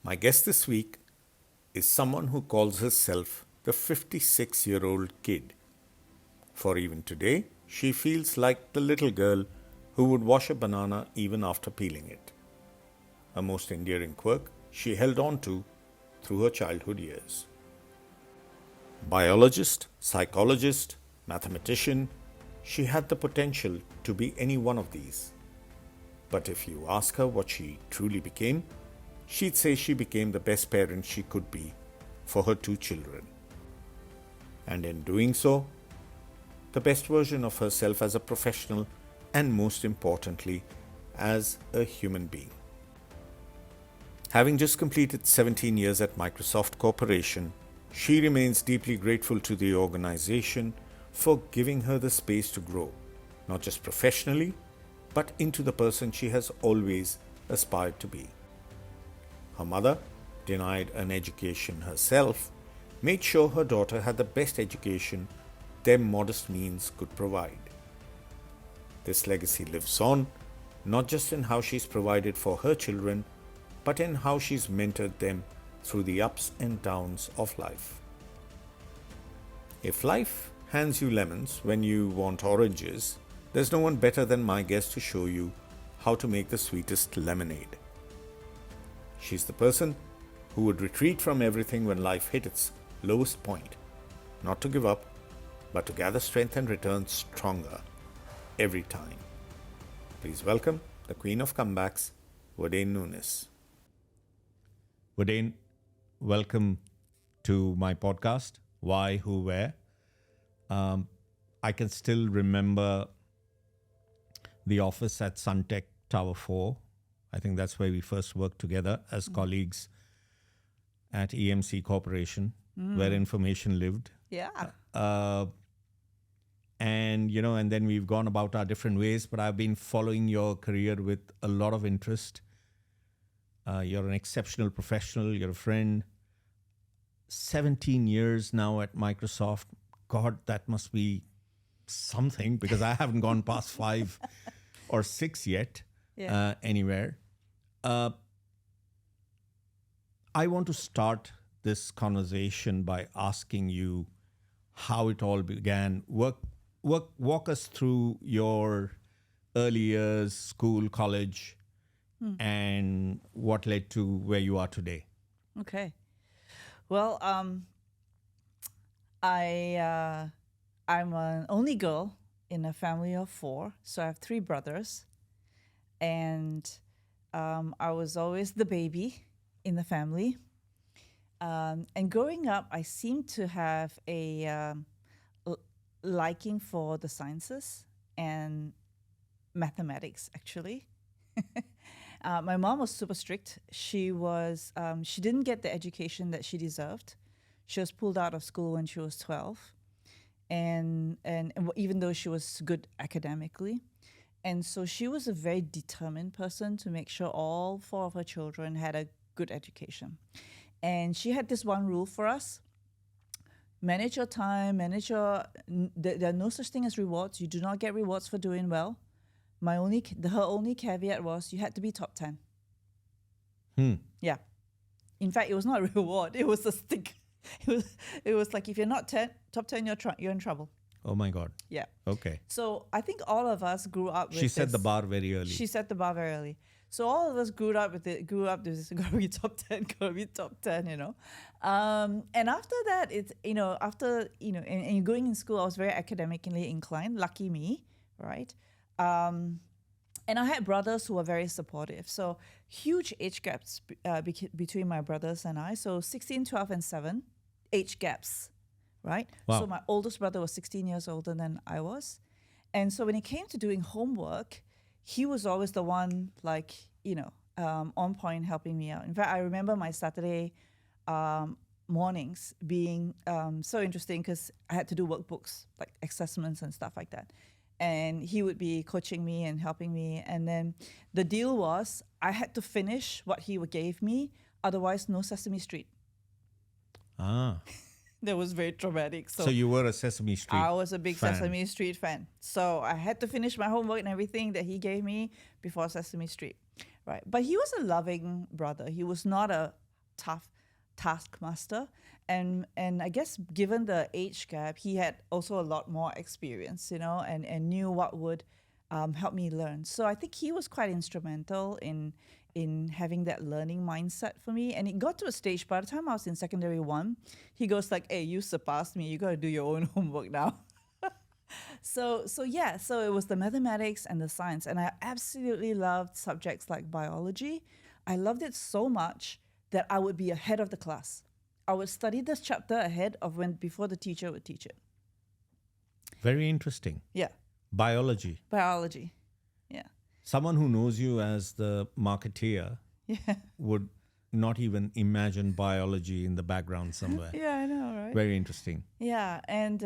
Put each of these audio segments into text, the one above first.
My guest this week is someone who calls herself the 56-year-old kid. For even today, she feels like the little girl who would wash a banana even after peeling it. A most endearing quirk she held on to through her childhood years. Biologist, psychologist, mathematician, she had the potential to be any one of these. But if you ask her what she truly became, she'd say she became the best parent she could be for her two children. And in doing so, the best version of herself as a professional and most importantly, as a human being. Having just completed 17 years at Microsoft Corporation, she remains deeply grateful to the organization for giving her the space to grow, not just professionally, but into the person she has always aspired to be. Her mother, denied an education herself, made sure her daughter had the best education their modest means could provide. This legacy lives on, not just in how she's provided for her children, but in how she's mentored them through the ups and downs of life. If life hands you lemons when you want oranges, there's no one better than my guest to show you how to make the sweetest lemonade. She's the person who would retreat from everything when life hit its lowest point, not to give up, but to gather strength and return stronger every time. Please welcome the Queen of Comebacks, Verdayne Nunis. Verdayne, welcome to my podcast, Why, Who, Where. I can still remember the office at Suntech Tower 4. I think that's where we first worked together as colleagues at EMC Corporation, where information lived. Yeah. And then we've gone about our different ways, but I've been following your career with a lot of interest. You're an exceptional professional. You're a friend. 17 years now at Microsoft. God, that must be something because I haven't gone past 5 or 6 yet anywhere. I want to start this conversation by asking you how it all began. Walk us through your early years, school, college, and what led to where you are today. Okay. Well, I'm an only girl in a family of 4, so I have 3 brothers, and I was always the baby in the family. And growing up, I seemed to have a liking for the sciences and mathematics, actually. My mom was super strict. She didn't get the education that she deserved. She was pulled out of school when she was 12, and even though she was good academically. And so she was a very determined person to make sure all 4 of her children had a good education. And she had this one rule for us: manage your time, there are no such thing as rewards. You do not get rewards for doing well. Her only caveat was you had to be top 10. Yeah. In fact, it was not a reward. It was a stick. It was like, if you're not top 10, you're in trouble. Oh my God. Yeah. Okay. So I think all of us grew up with She set the bar very early. She set the bar very early. So all of us grew up with this, gotta be top 10, And after that, and you're going in school, I was very academically inclined, lucky me, right? And I had brothers who were very supportive. So huge age gaps between my brothers and I. So 16, 12, and 7, age gaps, right? Wow. So my oldest brother was 16 years older than I was. And so when it came to doing homework, he was always the one, on point, helping me out. In fact, I remember my Saturday mornings being so interesting because I had to do workbooks, like assessments and stuff like that. And he would be coaching me and helping me. And then the deal was I had to finish what he gave me, otherwise no Sesame Street. That was very traumatic. So you were a Sesame Street I was a big fan. Sesame Street fan. So I had to finish my homework and everything that he gave me before Sesame Street. Right. But he was a loving brother. He was not a tough taskmaster. And I guess given the age gap, he had also a lot more experience, and knew what would help me learn. So I think he was quite instrumental in having that learning mindset for me. And it got to a stage, by the time I was in secondary 1, he goes like, hey, you surpassed me. You got to do your own homework now. So it was the mathematics and the science. And I absolutely loved subjects like biology. I loved it so much that I would be ahead of the class. I would study this chapter ahead of before the teacher would teach it. Very interesting. Yeah. Biology. Yeah. Someone who knows you as the marketeer would not even imagine biology in the background somewhere. Yeah, I know, right? Very interesting. Yeah, and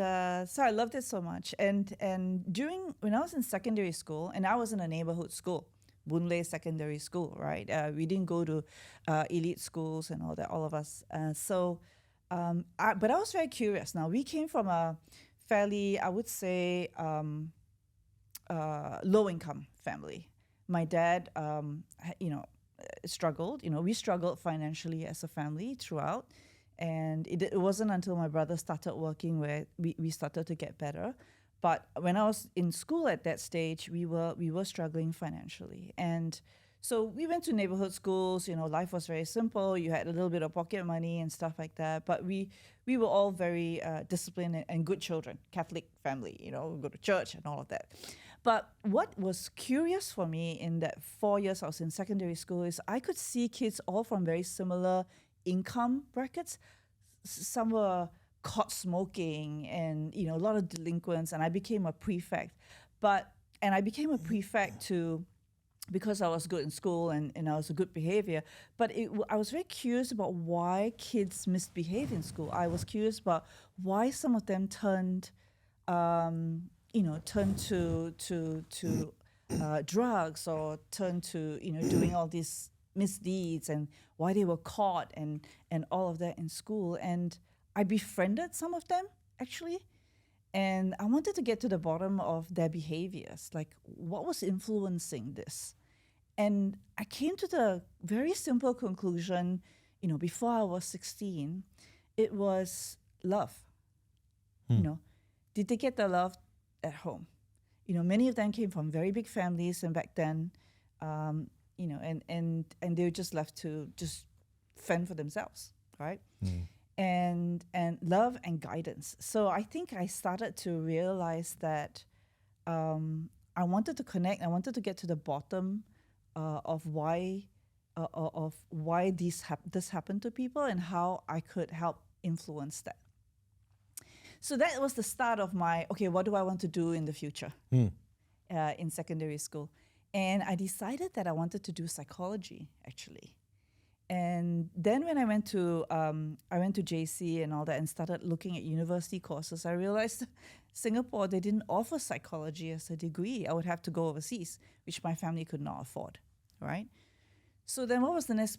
so I loved it so much. And when I was in secondary school, and I was in a neighborhood school, Boon Lay Secondary School, right? We didn't go to elite schools and all that, all of us. But I was very curious. Now, we came from a fairly, I would say, low-income family. My dad, struggled. We struggled financially as a family throughout. And it wasn't until my brother started working where we started to get better. But when I was in school at that stage, we were struggling financially. And so we went to neighborhood schools. Life was very simple. You had a little bit of pocket money and stuff like that. But we were all very disciplined and good children, Catholic family, we go to church and all of that. But what was curious for me in that 4 years I was in secondary school is I could see kids all from very similar income brackets. Some were caught smoking and, a lot of delinquents, and I became a prefect. And I became a prefect because I was good in school and I was a good behavior. But I was very curious about why kids misbehave in school. I was curious about why some of them turned to drugs, or turned to, doing all these misdeeds, and why they were caught and all of that in school. And I befriended some of them, actually. And I wanted to get to the bottom of their behaviors, like what was influencing this. And I came to the very simple conclusion, before I was 16, it was love. Did they get the love at home? Many of them came from very big families, and back then, and they were just left to just fend for themselves, right? And love and guidance. So I think I started to realize that I wanted to connect. I wanted to get to the bottom of why this happened to people, and how I could help influence that. So that was the start of my, what do I want to do in the future in secondary school? And I decided that I wanted to do psychology, actually. And then when I went to JC and all that, and started looking at university courses, I realized Singapore, they didn't offer psychology as a degree. I would have to go overseas, which my family could not afford, right? So then what was the next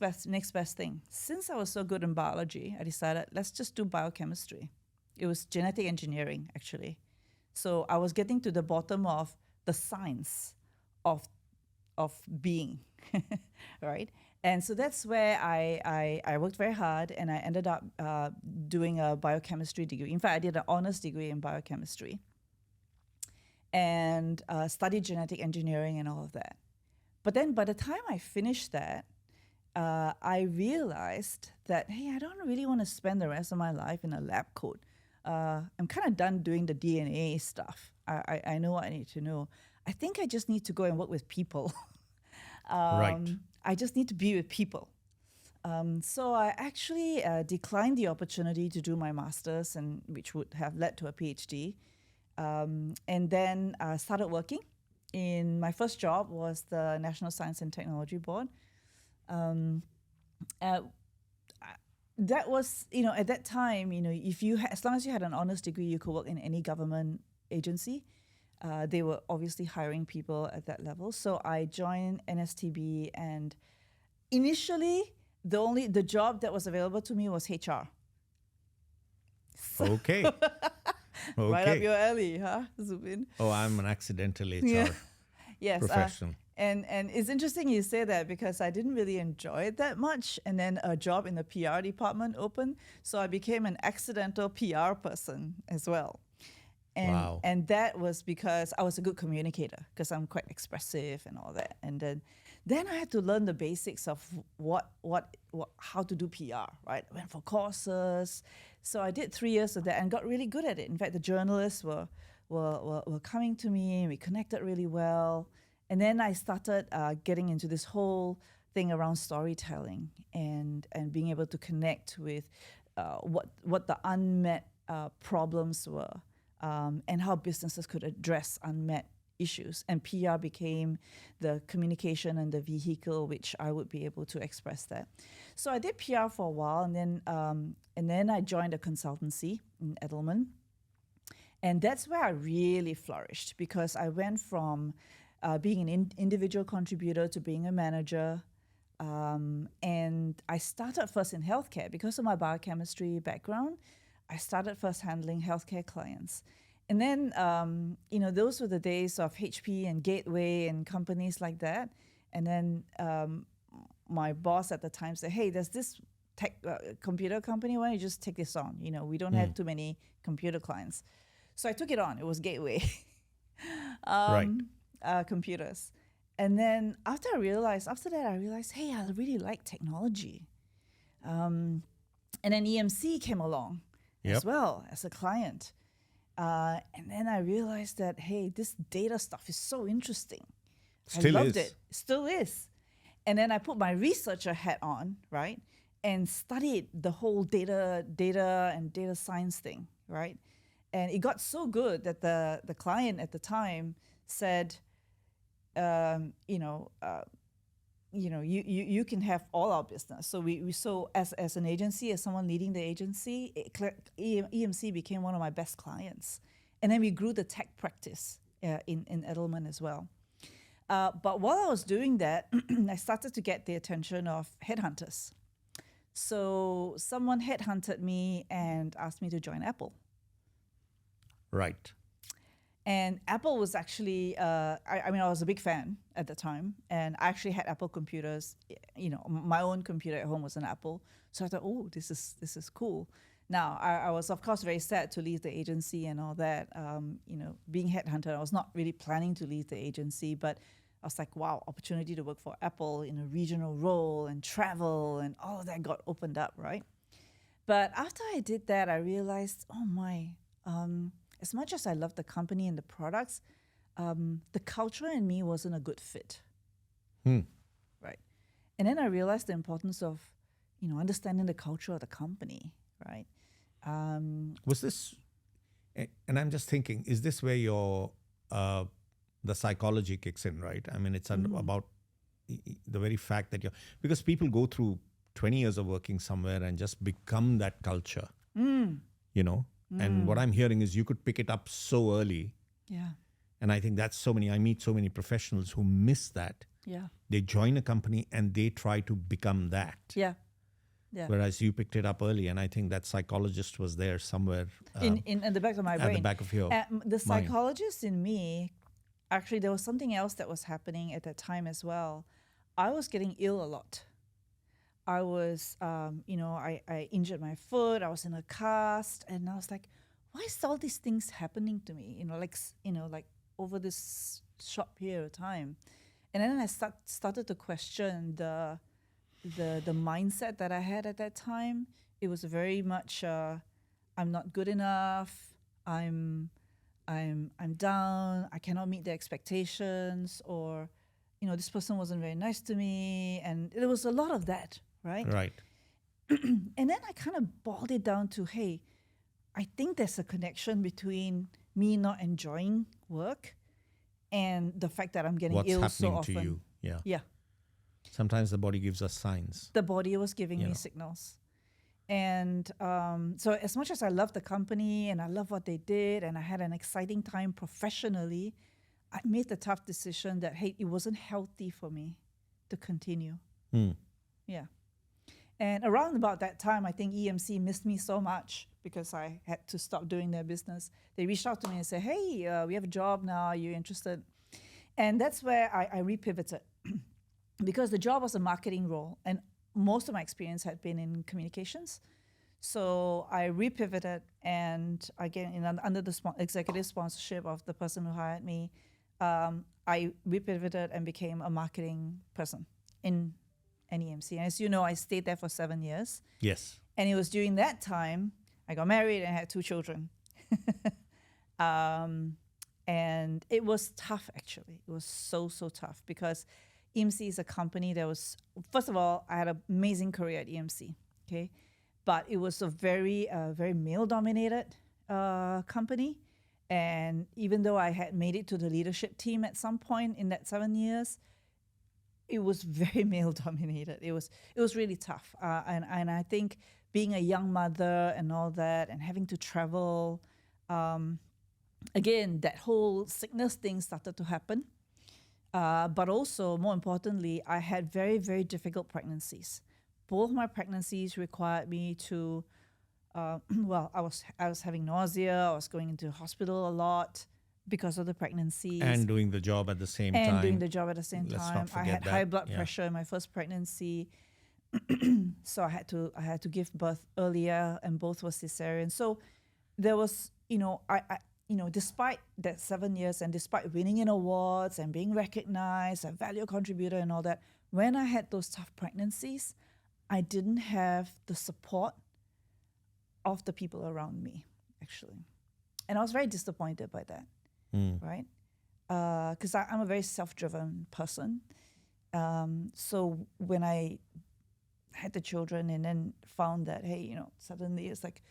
best thing? Since I was so good in biology, I decided, let's just do biochemistry. It was genetic engineering, actually. So I was getting to the bottom of the science of being, right? And so that's where I worked very hard, and I ended up doing a biochemistry degree. In fact, I did an honors degree in biochemistry, and studied genetic engineering and all of that. But then by the time I finished that, I realized that, hey, I don't really want to spend the rest of my life in a lab coat. I'm kind of done doing the DNA stuff. I know what I need to know. I think I just need to go and work with people. Right. I just need to be with people. So I actually declined the opportunity to do my master's, and which would have led to a PhD. And then started working. My first job was the National Science and Technology Board. That was, at that time, as long as you had an honors degree, you could work in any government agency. They were obviously hiring people at that level. So I joined NSTB, and initially the job that was available to me was HR. Okay. Right up your alley, huh, Zubin? Oh, I'm an accidental HR Yes, professional. And it's interesting you say that because I didn't really enjoy it that much. And then a job in the PR department opened. So I became an accidental PR person as well. Wow. And that was because I was a good communicator because I'm quite expressive and all that. And then I had to learn the basics of how to do PR, right? I went for courses. So I did 3 years of that and got really good at it. In fact, the journalists were coming to me and we connected really well. And then I started getting into this whole thing around storytelling and being able to connect with what the unmet problems were. And how businesses could address unmet issues. And PR became the communication and the vehicle which I would be able to express that. So I did PR for a while, and then I joined a consultancy in Edelman. And that's where I really flourished because I went from being an individual contributor to being a manager. And I started first in healthcare because of my biochemistry background. I started first handling healthcare clients. And then, those were the days of HP and Gateway and companies like that. And then my boss at the time said, hey, there's this tech computer company. Why don't you just take this on? We don't have too many computer clients. So I took it on. It was Gateway Right. computers. And then after that, I realized, hey, I really like technology. And then EMC came along. As well as a client. And then I realized that, hey, this data stuff is so interesting. Still I loved is. it. Still is. And then I put my researcher hat on, right? And studied the whole data and data science thing, right? And it got so good that the client at the time said, you can have all our business. So so as an agency, as someone leading the agency, EMC became one of my best clients. And then we grew the tech practice in Edelman as well. But while I was doing that, I started to get the attention of headhunters. So someone headhunted me and asked me to join Apple. Right. And Apple was actually, I was a big fan at the time. And I actually had Apple computers. My own computer at home was an Apple. So I thought, oh, this is cool. Now, I was, of course, very sad to leave the agency and all that. Being headhunted, I was not really planning to leave the agency. But I was like, wow, opportunity to work for Apple in a regional role and travel and all of that got opened up, right? But after I did that, I realized, oh my, as much as I love the company and the products, the culture in me wasn't a good fit. Right. And then I realized the importance of, understanding the culture of the company, right? Was this, and I'm just thinking, is this where your the psychology kicks in, right? I mean, it's about the very fact that because people go through 20 years of working somewhere and just become that culture, And what I'm hearing is you could pick it up so early. Yeah. And I think I meet so many professionals who miss that. Yeah. They join a company and they try to become that. Yeah. Yeah. Whereas you picked it up early, and I think that psychologist was there somewhere in the back of my brain. At the back of your the psychologist in me, actually, there was something else that was happening at that time as well. I was getting ill a lot. I was, I injured my foot. I was in a cast, and I was like, why is all these things happening to me? Like over this short period of time. And then I started to question the mindset that I had at that time. It was very much, I'm not good enough. I'm down. I cannot meet the expectations, or, this person wasn't very nice to me, and there was a lot of that. Right. Right. And then I kind of boiled it down to, hey, I think there's a connection between me not enjoying work and the fact that I'm getting ill so often. What's happening to you? Yeah. Yeah. Sometimes the body gives us signs. The body was giving me signals. And so as much as I love the company and I love what they did and I had an exciting time professionally, I made the tough decision that, hey, it wasn't healthy for me to continue. Yeah. And around about that time, I think EMC missed me so much because I had to stop doing their business. They reached out to me and said, hey, we have a job now. Are you interested? And that's where I repivoted because the job was a marketing role and most of my experience had been in communications. So I repivoted, and again, under the executive sponsorship of the person who hired me, I repivoted and became a marketing person in NEMC. And as you know, I stayed there for 7 years. Yes. And it was during that time I got married and had 2 children. And it was tough, actually. It was so tough because EMC is a company that was, first of all, I had an amazing career at EMC, okay? But it was a very male-dominated company. And even though I had made it to the leadership team at some point in that 7 years, it was very male-dominated. It was really tough. And I think being a young mother and all that and having to travel, again, that whole sickness thing started to happen. But also, more importantly, I had very difficult pregnancies. Both my pregnancies required me to, I was having nausea. I was going into hospital a lot because of the pregnancies. And doing the job at the same time. And doing the job at the same Let's time. not forget I had that. high blood pressure in my first pregnancy. So I had to give birth earlier, and both were cesarean. So there was, despite that 7 years and despite winning in awards and being recognized, a value contributor and all that, when I had those tough pregnancies, I didn't have the support of the people around me, actually. And I was very disappointed by that, right? Because I'm a very self-driven person. So when I had the children and then found that, hey, suddenly it's like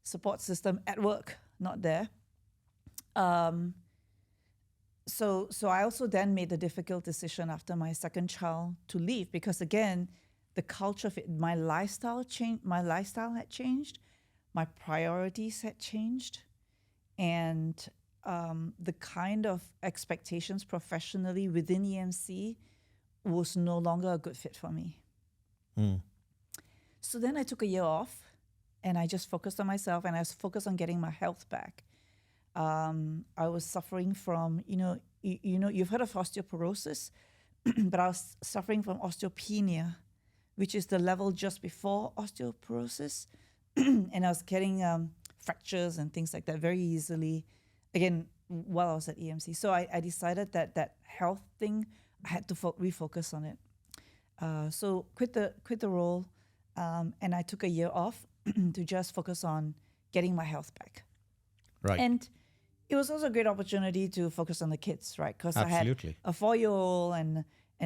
support system at work, not there. So I also then made the difficult decision after my second child to leave because, again, the culture of it, my lifestyle changed. My lifestyle had changed. My priorities had changed. And the kind of expectations professionally within EMC was no longer a good fit for me. So then I took a year off and I just focused on myself and I was focused on getting my health back. I was suffering from, you've heard of osteoporosis, but I was suffering from osteopenia, which is the level just before osteoporosis. And I was getting fractures and things like that very easily, again, while I was at EMC. So I decided that health thing, I had to refocus on it. So quit the role, and I took a year off to just focus on getting my health back. Right. And it was also a great opportunity to focus on the kids, right? Because I had a 4-year-old and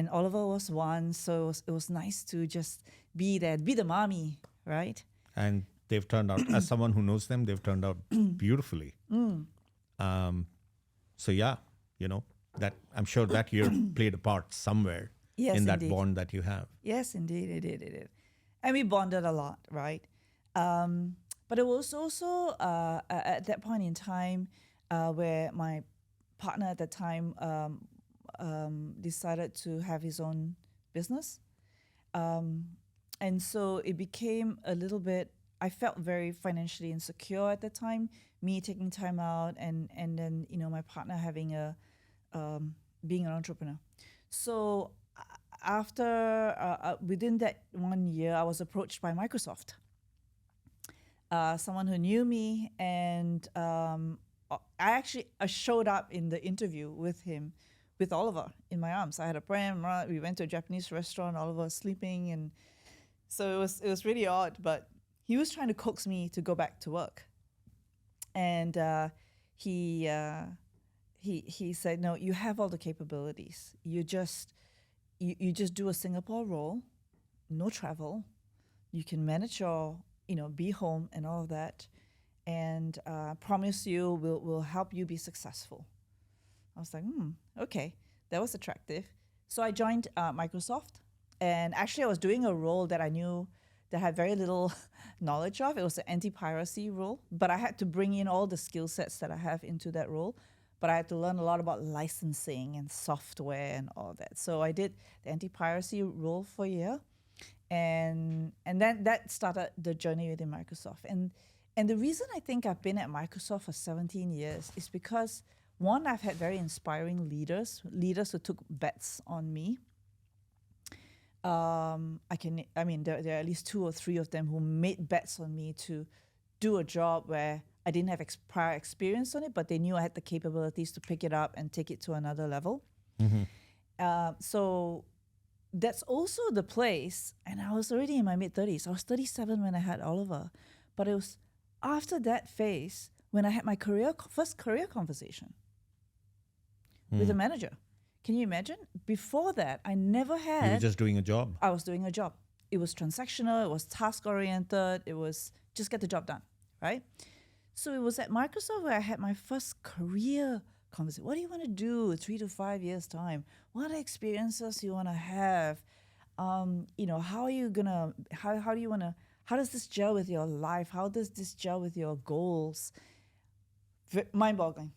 Oliver was 1, so it was nice to just be there, be the mommy, right? And they've turned out, as someone who knows them, they've turned out beautifully. So yeah, that I'm sure that year played a part somewhere in that bond that you have. Yes, indeed, it did. And we bonded a lot, right? But it was also at that point in time where my partner at the time decided to have his own business. And so it became a little bit, I felt very financially insecure at the time, me taking time out and then, my partner having being an entrepreneur. So after, within that 1 year, I was approached by Microsoft. Someone who knew me, and I showed up in the interview with him, with Oliver in my arms. I had a pram. We went to a Japanese restaurant. Oliver was sleeping, and so it was really odd. But he was trying to coax me to go back to work, and he said, "No, you have all the capabilities. You just do a Singapore role, no travel. You can manage your." Be home and all of that, and promise you we'll help you be successful. I was like, okay, that was attractive. So I joined Microsoft, and actually I was doing a role that I knew that I had very little knowledge of. It was an anti-piracy role, but I had to bring in all the skill sets that I have into that role. But I had to learn a lot about licensing and software and all that. So I did the anti-piracy role for a year. And then that started the journey within Microsoft. And the reason I think I've been at Microsoft for 17 years is because One, I've had very inspiring leaders who took bets on me. There are at least 2 or 3 of them who made bets on me to do a job where I didn't have prior experience on it, but they knew I had the capabilities to pick it up and take it to another level. So that's also the place, and I was already in my mid-30s. I was 37 when I had Oliver, but it was after that phase when I had my first career conversation with a manager. Can you imagine? Before that, I never had... You were just doing a job. I was doing a job. It was transactional, it was task-oriented, it was just get the job done, right? So it was at Microsoft where I had my first career conversation. What do you want to do 3 to 5 years' time? What are experiences you want to have? How are you going to... How do you want to... How does this gel with your life? How does this gel with your goals? Mind-boggling.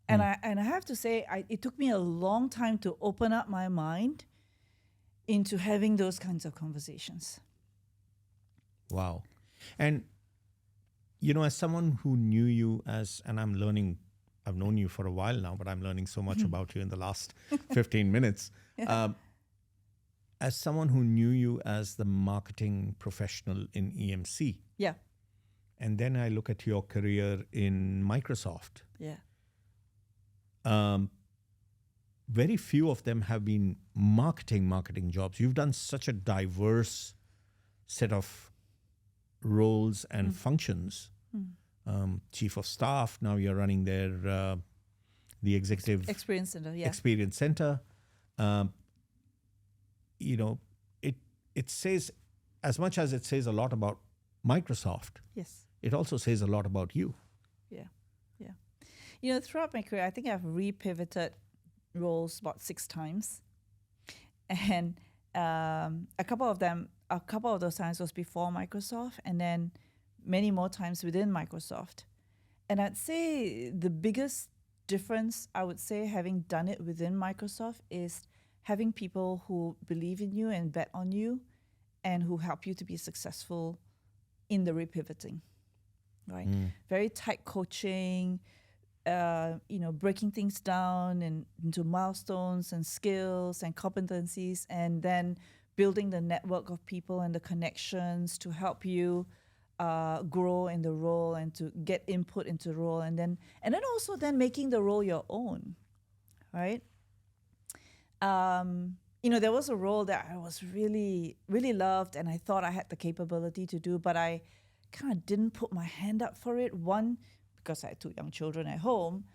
And I have to say, it took me a long time to open up my mind into having those kinds of conversations. Wow. And, as someone who knew you and I've known you for a while now, but I'm learning so much about you in the last 15 minutes. Yeah. As someone who knew you as the marketing professional in EMC. Yeah. And then I look at your career in Microsoft. Yeah. Very few of them have been marketing jobs. You've done such a diverse set of roles and functions. Chief of staff, now you're running the executive Experience Center, yeah. Experience Center. It says, as much as it says a lot about Microsoft, Yes. it also says a lot about you. Yeah. Throughout my career, I think I've repivoted roles about 6 times. And a couple of those times was before Microsoft, and then many more times within Microsoft. And I'd say the biggest difference, I would say, having done it within Microsoft is having people who believe in you and bet on you and who help you to be successful in the repivoting, right? Very tight coaching, breaking things down into milestones and skills and competencies, and then building the network of people and the connections to help you grow in the role and to get input into the role, and then also making the role your own, right? There was a role that I was really, really loved and I thought I had the capability to do, but I kind of didn't put my hand up for it. One, because I had 2 young children at home,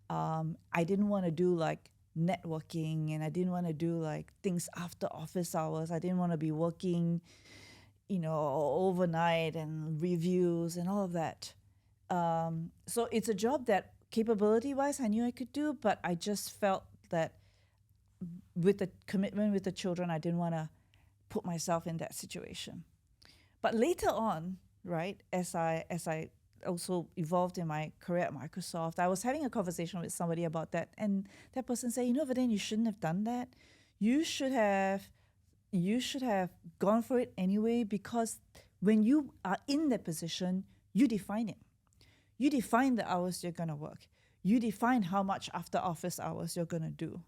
I didn't want to do like networking, and I didn't want to do like things after office hours. I didn't want to be working, overnight and reviews and all of that. So it's a job that capability-wise I knew I could do, but I just felt that with the commitment with the children, I didn't want to put myself in that situation. But later on, right, as I also evolved in my career at Microsoft, I was having a conversation with somebody about that, and that person said, Verdayne, you shouldn't have done that. You should have gone for it anyway, because when you are in that position, you define it. You define the hours you're going to work. You define how much after office hours you're going to do.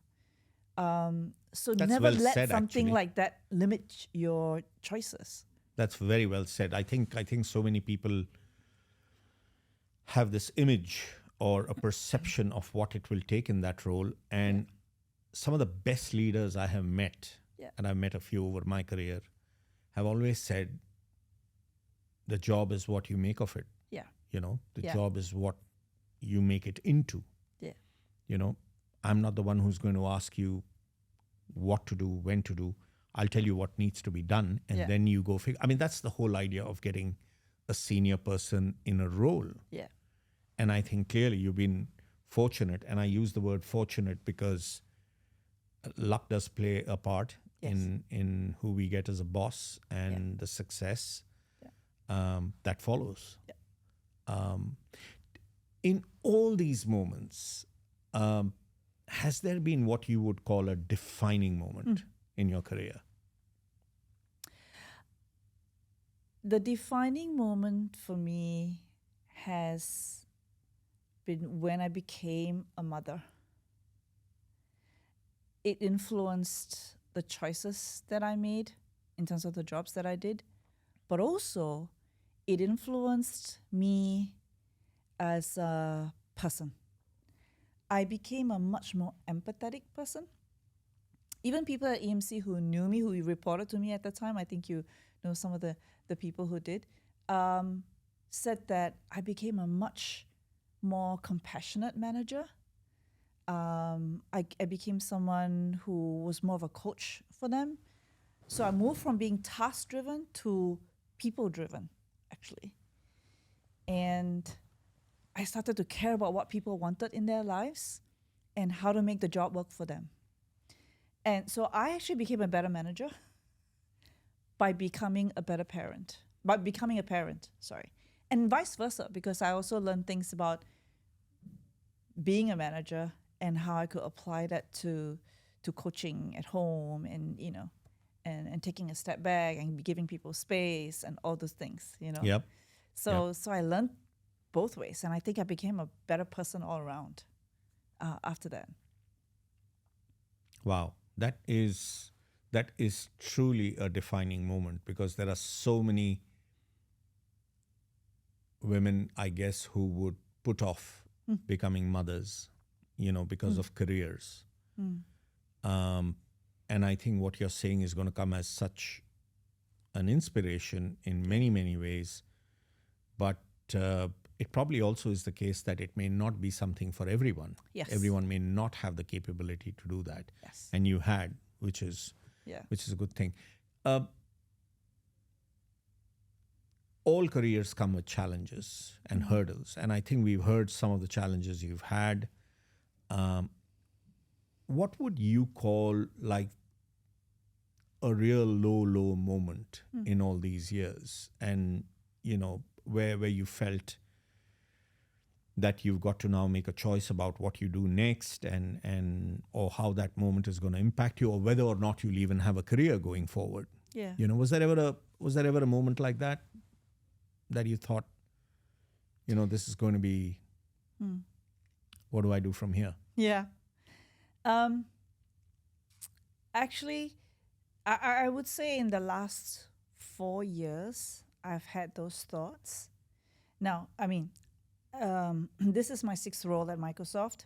So That's never well let said, something actually. like that limit your choices. That's very well said. I think so many people have this image or a perception of what it will take in that role. And some of the best leaders I have met, and I've met a few over my career, have always said, the job is what you make of it. Yeah. The job is what you make it into. Yeah. I'm not the one who's going to ask you what to do, when to do. I'll tell you what needs to be done, and then you go figure. I mean, that's the whole idea of getting a senior person in a role. Yeah. And I think clearly you've been fortunate, and I use the word fortunate because luck does play a part in who we get as a boss and the success that follows. Yeah. In all these moments, has there been what you would call a defining moment in your career? The defining moment for me has been when I became a mother. It influenced the choices that I made in terms of the jobs that I did, but also it influenced me as a person. I became a much more empathetic person. Even people at EMC who knew me, who reported to me at the time, I think you know some of the people who did, said that I became a much more compassionate manager. I became someone who was more of a coach for them. So I moved from being task-driven to people-driven, actually. And I started to care about what people wanted in their lives and how to make the job work for them. And so I actually became a better manager by becoming a better parent, by becoming a parent, sorry. And vice versa, because I also learned things about being a manager and how I could apply that to coaching at home and, you know, and taking a step back and giving people space and all those things, you know. Yep. So I learned both ways, and I think I became a better person all around after that. Wow, that is truly a defining moment, because there are so many women, I guess, who would put off becoming mothers, you know, because of careers. And I think what you're saying is going to come as such an inspiration in many, many ways. But it probably also is the case that it may not be something for everyone. Yes. Everyone may not have the capability to do that. Yes. And you had, which is a good thing. All careers come with challenges and hurdles. And I think we've heard some of the challenges you've had. What would you call like a real low moment in all these years? And, you know, where you felt that you've got to now make a choice about what you do next, and or how that moment is going to impact you, or whether or not you'll even have a career going forward. Yeah. You know, was there ever a moment like that you thought, you know, this is going to be, what do I do from here? Yeah. Actually, I would say in the last 4 years, I've had those thoughts. Now, I mean, this is my 6th role at Microsoft,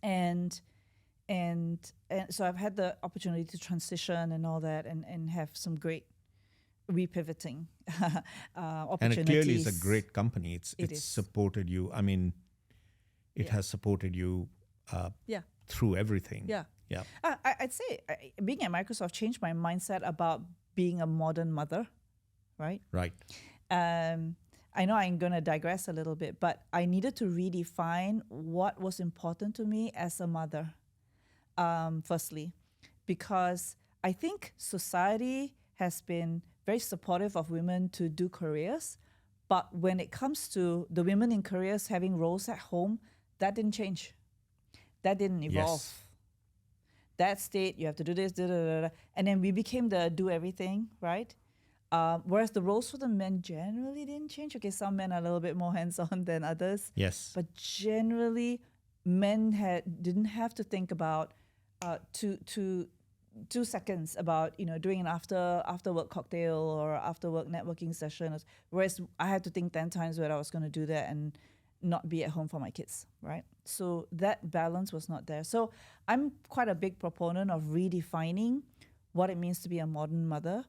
and so I've had the opportunity to transition and all that, and have some great repivoting opportunities. And it clearly is a great company. It's supported you. I mean, it has supported you through everything. Yeah. Yeah. I'd say being at Microsoft changed my mindset about being a modern mother, right? Right. I know I'm going to digress a little bit, but I needed to redefine what was important to me as a mother, firstly, because I think society has been very supportive of women to do careers, but when it comes to the women in careers having roles at home, that didn't change. That didn't evolve. Yes. That stayed, you have to do this, and then we became the do everything, right? Whereas the roles for the men generally didn't change. Okay, some men are a little bit more hands-on than others. Yes. But generally, men didn't have to think about 2 seconds about, you know, doing an after work cocktail or after work networking session. Whereas I had to think 10 times whether I was going to do that and not be at home for my kids, right? So that balance was not there. So I'm quite a big proponent of redefining what it means to be a modern mother.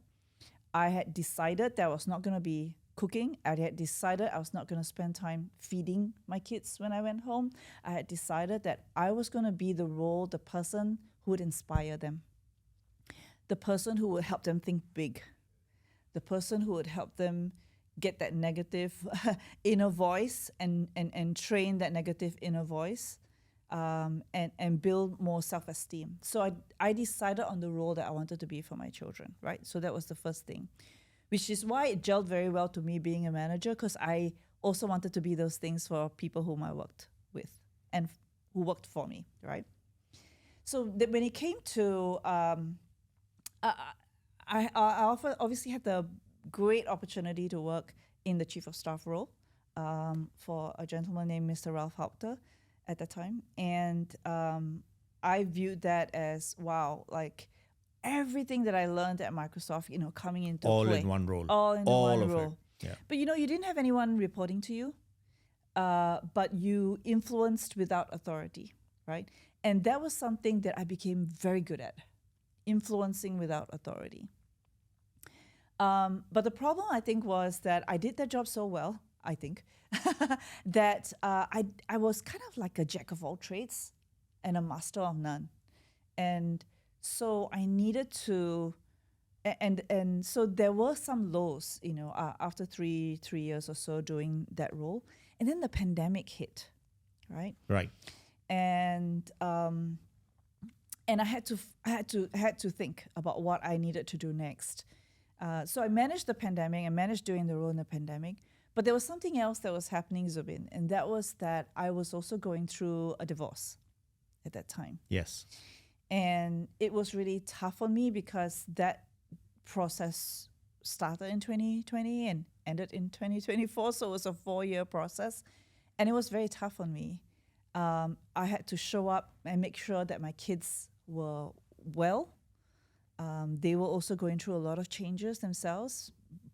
I had decided that I was not going to be cooking. I had decided I was not going to spend time feeding my kids when I went home. I had decided that I was going to be the person who would inspire them, the person who would help them think big, the person who would help them get that negative inner voice and train that negative inner voice, and build more self-esteem. So I decided on the role that I wanted to be for my children, right? So that was the first thing, which is why it gelled very well to me being a manager, because I also wanted to be those things for people whom I worked with and who worked for me, right? So when it came to, I obviously had the great opportunity to work in the chief of staff role. for a gentleman named Mr. Ralph Haupter at the time. And I viewed that as, wow, like everything that I learned at Microsoft, coming into All play. in one role. All in All one of role. it. Yeah. But you didn't have anyone reporting to you, but you influenced without authority, right? And that was something that I became very good at, influencing without authority. But the problem, I think, was that I did that job so well, I think, that I was kind of like a jack of all trades and a master of none. And so I needed to, and so there were some lows, after three years or so doing that role. And then the pandemic hit, right? Right. And I had to think about what I needed to do next. So I managed the pandemic. I managed doing the role in the pandemic. But there was something else that was happening, Zubin, and that was that I was also going through a divorce at that time. Yes. And it was really tough on me because that process started in 2020 and ended in 2024. So it was a 4-year process. And it was very tough on me. I had to show up and make sure that my kids were well. They were also going through a lot of changes themselves,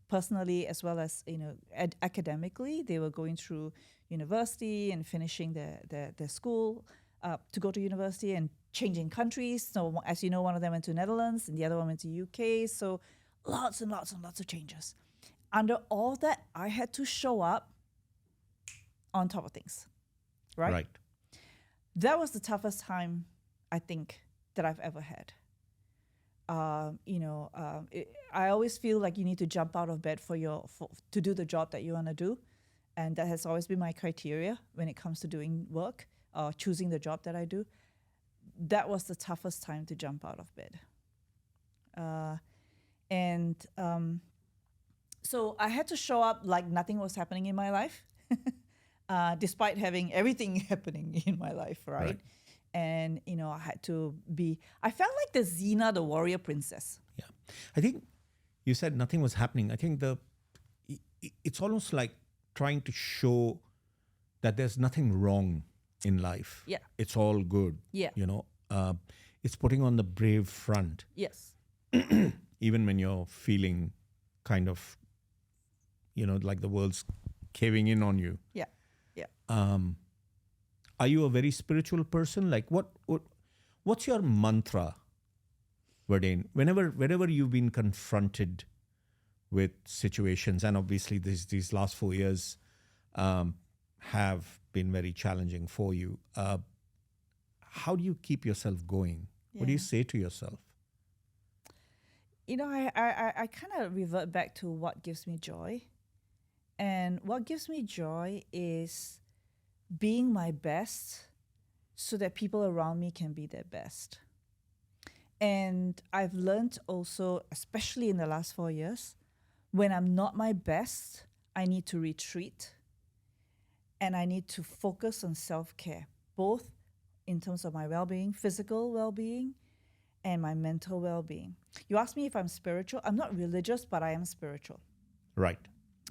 personally as well as academically. They were going through university and finishing their school to go to university and changing countries. So as you know, one of them went to Netherlands and the other one went to UK. So lots and lots and lots of changes. Under all that, I had to show up on top of things, right? Right. That was the toughest time, I think, that I've ever had. I always feel like you need to jump out of bed to do the job that you want to do. And that has always been my criteria when it comes to doing work or choosing the job that I do. That was the toughest time to jump out of bed. So I had to show up like nothing was happening in my life, despite having everything happening in my life, right? And, I had to I felt like the Xena, the warrior princess. Yeah. I think you said nothing was happening. I think it's almost like trying to show that there's nothing wrong in life. Yeah. It's all good. Yeah. It's putting on the brave front. Yes. Even when you're feeling kind of, like the world's caving in on you. Yeah. Yeah. Are you a very spiritual person? Like what's your mantra, Verdayne? Whenever you've been confronted with situations, and obviously these last 4 years have been very challenging for you, how do you keep yourself going? What do you say to yourself? I kind of revert back to what gives me joy. And what gives me joy is being my best so that people around me can be their best. And I've learned also, especially in the last 4 years, when I'm not my best, I need to retreat and I need to focus on self-care, both in terms of my well-being, physical well-being, and my mental well-being. You asked me if I'm spiritual. I'm not religious, but I am spiritual. Right.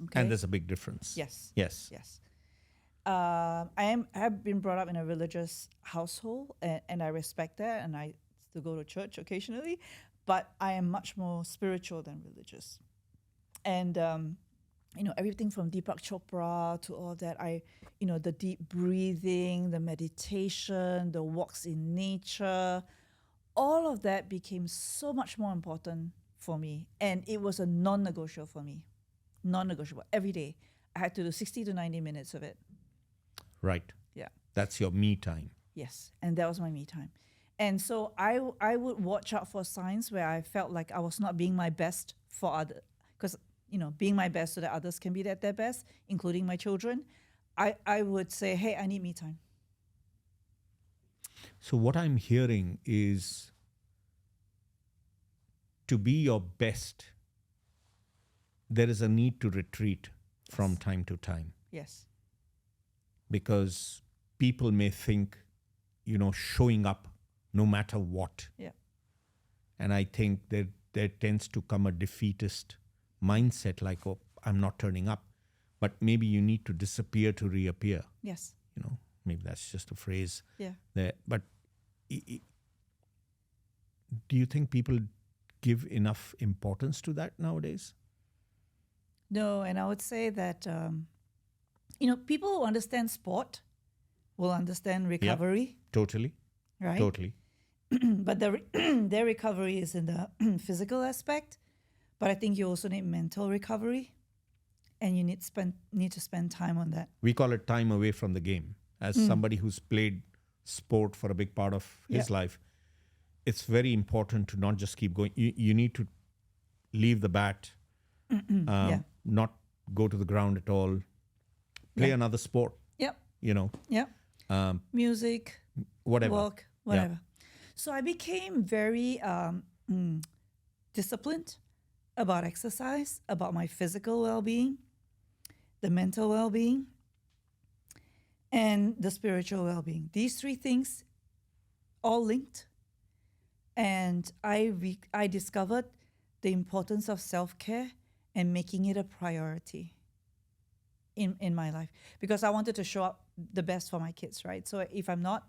Okay? And there's a big difference. Yes. Yes. Yes. I have been brought up in a religious household, and I respect that, and I still go to church occasionally, but I am much more spiritual than religious. And everything from Deepak Chopra to all that, the deep breathing, the meditation, the walks in nature, all of that became so much more important for me, and it was a non-negotiable for me. Non-negotiable. Every day I had to do 60 to 90 minutes of it. Right. Yeah. That's your me time. Yes, and that was my me time. And so I would watch out for signs where I felt like I was not being my best for others, because being my best so that others can be at their best, including my children. I would say, hey, I need me time. So what I'm hearing is to be your best, there is a need to retreat from time to time. Yes. Because people may think, showing up no matter what. Yeah. And I think there tends to come a defeatist mindset like, oh, I'm not turning up. but maybe you need to disappear to reappear. Yes. Maybe that's just a phrase Yeah. there. But do you think people give enough importance to that nowadays? No, and I would say that people who understand sport will understand recovery, Totally. right? Totally. But their recovery is in the physical aspect. But I think you also need mental recovery, and you need to spend time on that. We call it time away from the game. As somebody who's played sport for a big part of his life, it's very important to not just keep going. You need to leave the bat, not go to the ground at all, play another sport, Yep. Yep. Music, Whatever. walk, whatever. So I became very disciplined about exercise, about my physical well-being, the mental well-being, and the spiritual well-being. These three things all linked. And I discovered the importance of self-care and making it a priority in my life, because I wanted to show up the best for my kids, right? So if I'm not,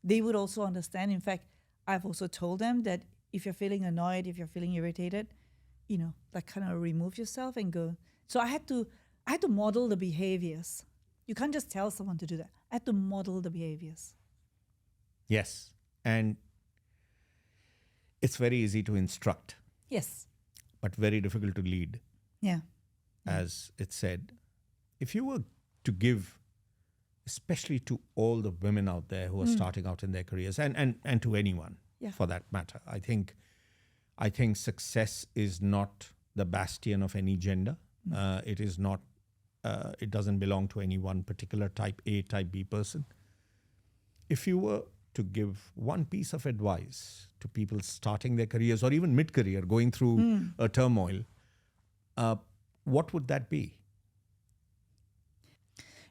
they would also understand. In fact, I've also told them that if you're feeling annoyed, if you're feeling irritated, kind of remove yourself and go. So I had to model the behaviors. You can't just tell someone to do that. I had to model the behaviors. Yes. And it's very easy to instruct. Yes. But very difficult to lead. Yeah. As it said. If you were to give, especially to all the women out there who are starting out in their careers, and to anyone for that matter, I think success is not the bastion of any gender. It is not. It doesn't belong to any one particular type A, type B person. If you were to give one piece of advice to people starting their careers or even mid-career, going through a turmoil, what would that be?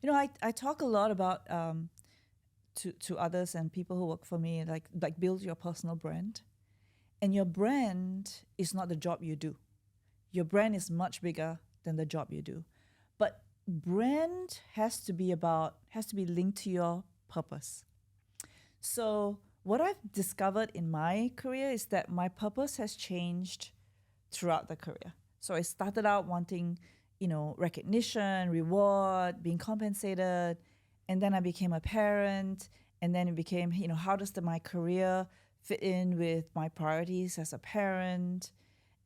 I talk a lot about to others and people who work for me, like build your personal brand. And your brand is not the job you do. Your brand is much bigger than the job you do. But brand has to be linked to your purpose. So what I've discovered in my career is that my purpose has changed throughout the career. So I started out wanting, recognition, reward, being compensated, and then I became a parent, and then it became, how does my career fit in with my priorities as a parent?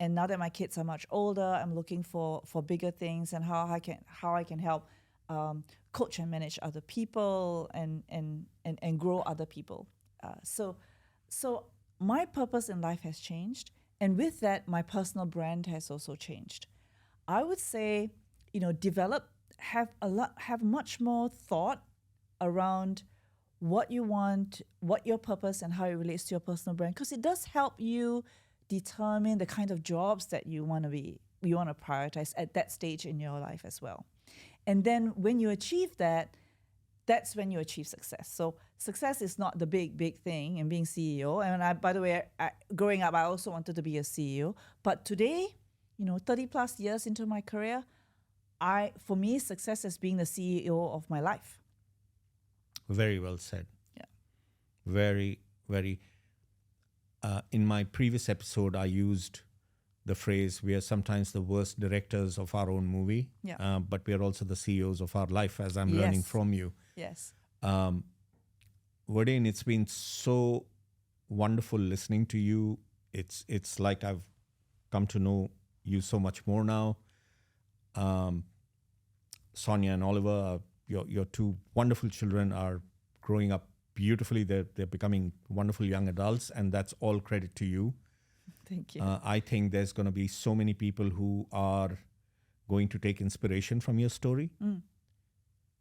And now that my kids are much older, I'm looking for bigger things and how I can help coach and manage other people and grow other people. So my purpose in life has changed, and with that, my personal brand has also changed. I would say, have much more thought around what you want, what your purpose, and how it relates to your personal brand, because it does help you determine the kind of jobs that you want to prioritize at that stage in your life as well. And then when you achieve that, that's when you achieve success. So success is not the big thing in being CEO. And by the way, growing up, I also wanted to be a CEO. But today, 30 plus years into my career, for me, success is being the CEO of my life. Very well said. Yeah. Very, very. In my previous episode, I used the phrase, we are sometimes the worst directors of our own movie, but we are also the CEOs of our life, as I'm learning from you. Yes. Verdayne, it's been so wonderful listening to you. It's like I've come to know you so much more now. Sonia and Oliver, your two wonderful children are growing up beautifully. They're becoming wonderful young adults, and that's all credit to you. Thank you. I think there's going to be so many people who are going to take inspiration from your story.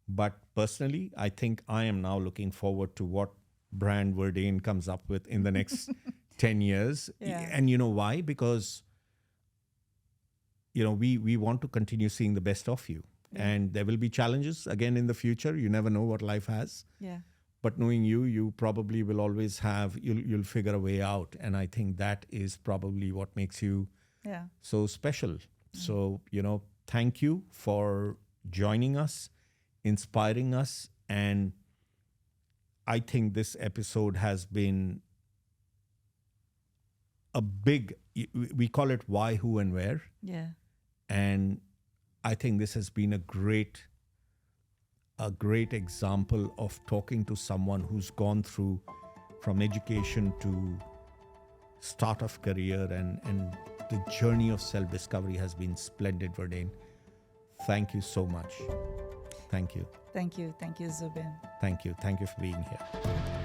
But personally, I think I am now looking forward to what brand Verdayne comes up with in the next 10 years. Yeah. And you know why? Because, we want to continue seeing the best of you. Yeah. And there will be challenges again in the future. You never know what life has. Yeah. But knowing you probably will always you'll figure a way out. And I think that is probably what makes you so special. So, thank you for joining us, inspiring us. And I think this episode has been a big, we call it why, who, and where. Yeah. And I think this has been a great example of talking to someone who's gone through from education to start of career, and the journey of self-discovery has been splendid, Verdayne. Thank you so much. Thank you. Thank you. Thank you, Zubin. Thank you. Thank you for being here.